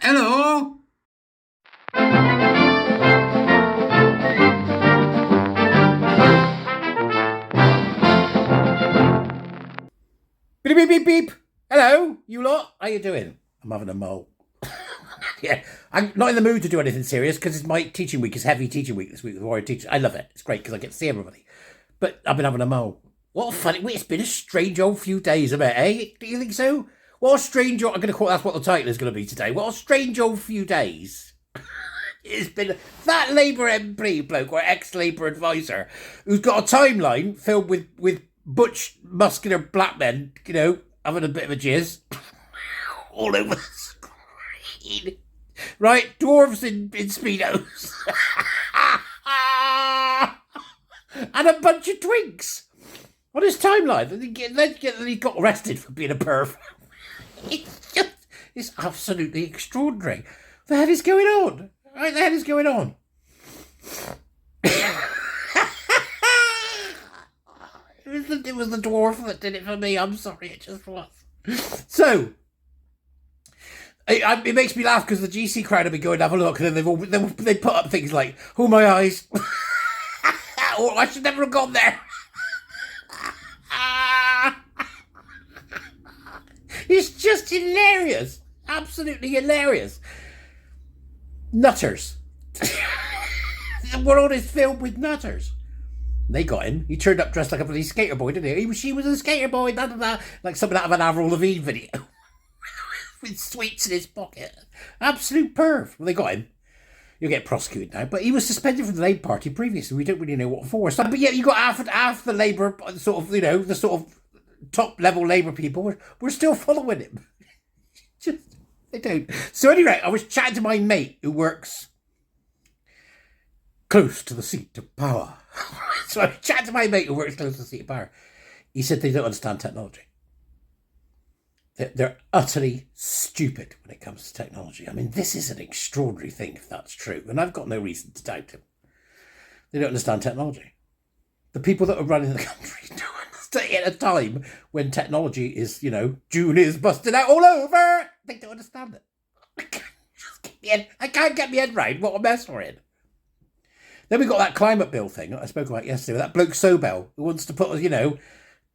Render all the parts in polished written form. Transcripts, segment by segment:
Hello? Beep, beep, beep, beep. Hello, you lot. How you doing? I'm having a mole. Yeah, I'm not in the mood to do anything serious because it's my teaching week. It's heavy teaching week this week with warrior teachers. I love it. It's great because I get to see everybody. But I've been having a mole. What a funny... It's been a strange old few days, a bit, eh? Do you think so? What a strange old... I'm going to call that's what the title is going to be today. What a strange old few days. It's been that Labour MP bloke or ex-Labour advisor who's got a timeline filled with butch, muscular black men, you know, having a bit of a jizz all over the screen. Right? Dwarves in Speedos. And a bunch of twinks on his timeline. Then he got arrested for being a perv. It's absolutely extraordinary. What the hell is going on? What the hell is going on? It was the dwarf that did it for me. I'm sorry, it just was. So, it makes me laugh because the GC crowd have been going to have a look, and then they put up things like, "Oh my eyes," or "I should never have gone there." It's just hilarious, absolutely hilarious. Nutters. The world is filled with nutters. They got him. He turned up dressed like a bloody skater boy, didn't he? She was a skater boy, da da da, like something out of an Avril Lavigne video. With sweets in his pocket. Absolute perv. Well, they got him. He'll get prosecuted now. But he was suspended from the Labour Party previously. We don't really know what for. So, but yeah, you got half the Labour, sort of, you know, the sort of top level Labour people. We're still following him. Just, they don't. So anyway, I was chatting to my mate who works close to the seat of power. So I was chatting to my mate who works close to the seat of power. He said they don't understand technology. They're utterly stupid when it comes to technology. I mean, this is an extraordinary thing if that's true. And I've got no reason to doubt him. They don't understand technology. The people that are running the country don't understand it at a time when technology is, you know, June is busted out all over. They don't understand it. I can't get my head round what a mess we're in. Then we got that climate bill thing that I spoke about yesterday. That bloke Sobel who wants to put us, you know,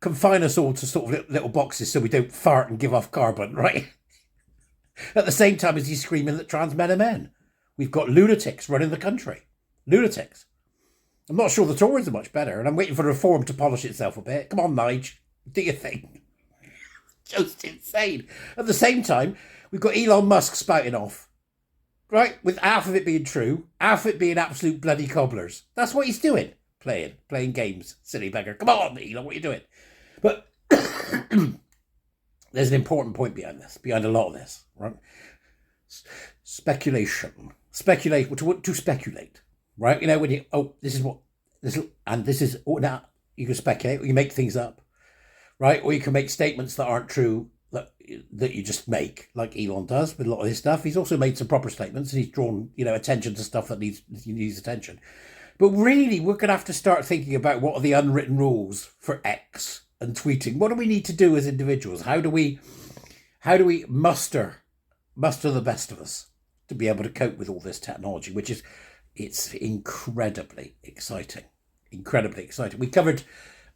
confine us all to sort of little boxes so we don't fart and give off carbon, right? At the same time as he's screaming that trans men are men. We've got lunatics running the country. Lunatics. I'm not sure the Tories are much better, and I'm waiting for reform to polish itself a bit. Come on, Nige. Do your thing. Just insane. At the same time, we've got Elon Musk spouting off, right? With half of it being true, half of it being absolute bloody cobblers. That's what he's doing. Playing games, silly beggar. Come on, Elon, what are you doing? But there's an important point behind this, behind a lot of this, right? Speculation. Speculate, to speculate, right? You know, when you, now you can speculate, or you make things up, right? Or you can make statements that aren't true, that you just make, like Elon does with a lot of his stuff. He's also made some proper statements, and he's drawn, you know, attention to stuff that needs attention. But really, we're going to have to start thinking about what are the unwritten rules for X and tweeting. What do we need to do as individuals? How do we muster the best of us to be able to cope with all this technology, which is, it's incredibly exciting. Incredibly exciting.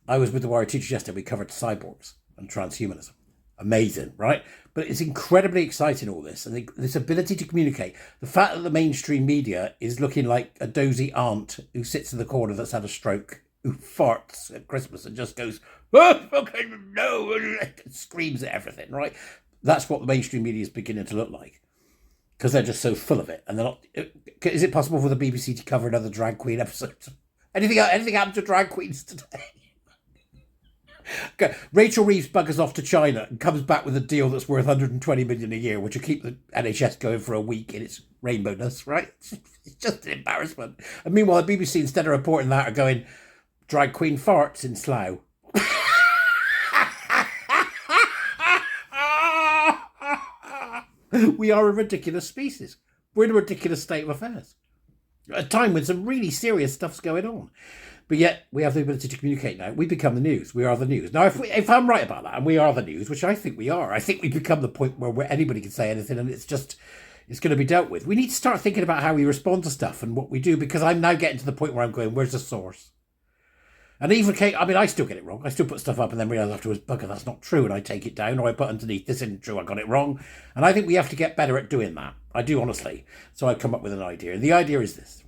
I was with the warrior teachers yesterday, we covered cyborgs and transhumanism. Amazing, right? But it's incredibly exciting, all this, and this ability to communicate. The fact that the mainstream media is looking like a dozy aunt who sits in the corner that's had a stroke, who farts at Christmas and just goes, "Oh, fucking no," and screams at everything, right? That's what the mainstream media is beginning to look like, because they're just so full of it. And they're not. Is it possible for the BBC to cover another drag queen episode? Anything happened to drag queens today? Okay. Rachel Reeves buggers off to China and comes back with a deal that's worth 120 million a year, which will keep the NHS going for a week in its rainbowness, right? It's just an embarrassment. And meanwhile, the BBC, instead of reporting that, are going, drag queen farts in Slough. We are a ridiculous species. We're in a ridiculous state of affairs. At a time when some really serious stuff's going on. But yet, we have the ability to communicate now. We become the news. We are the news. Now, if I'm right about that, and we are the news, which I think we are, I think we've become the point where anybody can say anything, and it's just, is going to be dealt with. We need to start thinking about how we respond to stuff and what we do, because I'm now getting to the point where I'm going, where's the source? And even, I mean, I still get it wrong. I still put stuff up and then realise afterwards, bugger, that's not true. And I take it down, or I put underneath, this isn't true, I got it wrong. And I think we have to get better at doing that. I do, honestly. So I've come up with an idea. And the idea is this.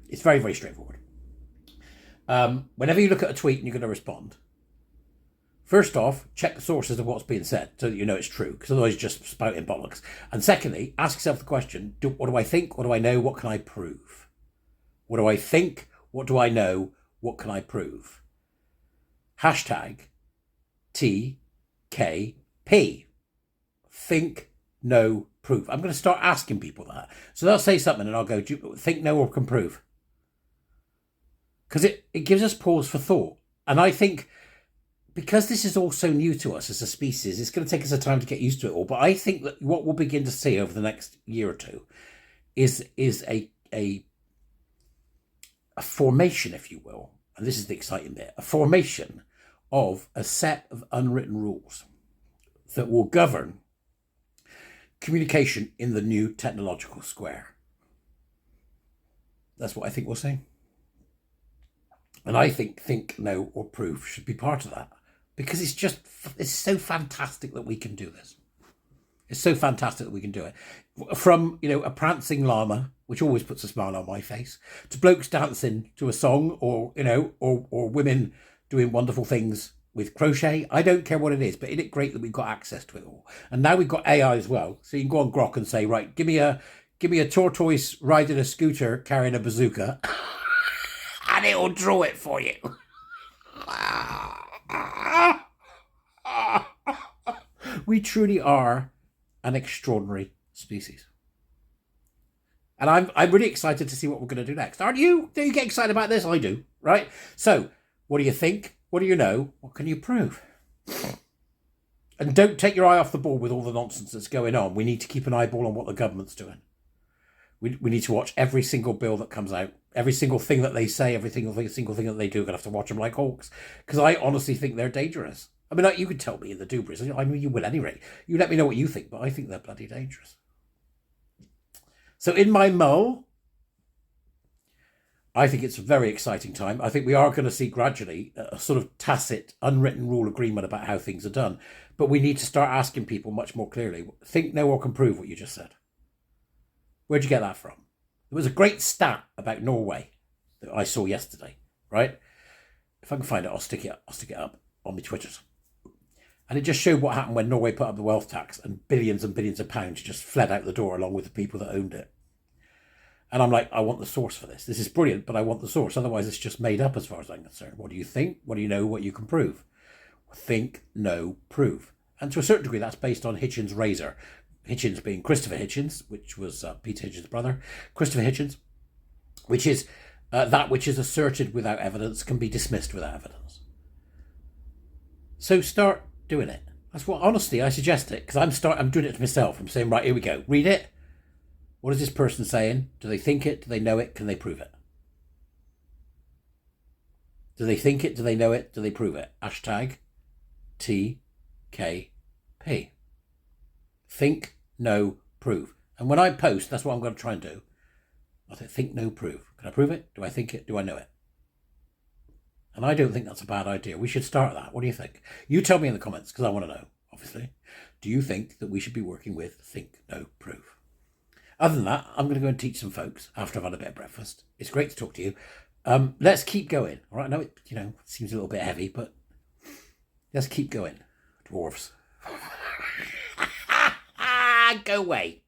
It's very, very straightforward. Whenever you look at a tweet and you're going to respond, first off, check the sources of what's being said so that you know it's true, because otherwise you're just spouting bollocks. And secondly, ask yourself the question, what do I think? What do I know? What can I prove? What do I think? What do I know? What can I prove? Hashtag TKP. Think, know, prove. I'm going to start asking people that. So they'll say something and I'll go, do you think, know, or can prove? Because it gives us pause for thought. And I think because this is all so new to us as a species, it's going to take us a time to get used to it all. But I think that what we'll begin to see over the next year or two is a formation, if you will, and this is the exciting bit, a formation of a set of unwritten rules that will govern communication in the new technological square. That's what I think we'll see. And I think, know, or prove should be part of that, because it's so fantastic that we can do this. It's so fantastic that we can do it. From, a prancing llama, which always puts a smile on my face, to blokes dancing to a song, or women doing wonderful things with crochet. I don't care what it is, but isn't it great that we've got access to it all? And now we've got AI as well. So you can go on Grok and say, right, give me a tortoise riding a scooter carrying a bazooka, and it'll draw it for you. We truly are an extraordinary species. And I'm really excited to see what we're going to do next. Aren't you? Do you get excited about this? I do, right? So, what do you think? What do you know? What can you prove? And don't take your eye off the ball with all the nonsense that's going on. We need to keep an eyeball on what the government's doing. We need to watch every single bill that comes out, every single thing that they say, every single thing that they do. We're going to have to watch them like hawks, because I honestly think they're dangerous. I mean, you could tell me in the doobies. I mean, you will anyway. You let me know what you think, but I think they're bloody dangerous. So in my mull, I think it's a very exciting time. I think we are going to see gradually a sort of tacit, unwritten rule agreement about how things are done. But we need to start asking people much more clearly. Think, know, or can prove what you just said. Where'd you get that from? There was a great stat about Norway that I saw yesterday, right? If I can find it, I'll stick it up on my Twitters. And it just showed what happened when Norway put up the wealth tax and billions of pounds just fled out the door along with the people that owned it. And I'm like, I want the source for this. This is brilliant, but I want the source. Otherwise, it's just made up as far as I'm concerned. What do you think? What do you know? What you can prove? Think, know, prove. And to a certain degree, that's based on Hitchens' razor. Hitchens being Christopher Hitchens, which was Peter Hitchens' brother. Christopher Hitchens, which is that which is asserted without evidence can be dismissed without evidence. So start doing it. That's what, honestly, I suggest it, because I'm doing it to myself. I'm saying, right, here we go. Read it. What is this person saying? Do they think it? Do they know it? Can they prove it? Do they think it? Do they know it? Do they prove it? Hashtag TKP. Think, know, prove. And when I post, that's what I'm going to try and do. I think, know, prove. Can I prove it? Do I think it? Do I know it? And I don't think that's a bad idea. We should start that. What do you think? You tell me in the comments, because I want to know, obviously. Do you think that we should be working with think, know, prove? Other than that, I'm going to go and teach some folks after I've had a bit of breakfast. It's great to talk to you. Let's keep going. All right, I know it, seems a little bit heavy, but let's keep going. Dwarves. Go away.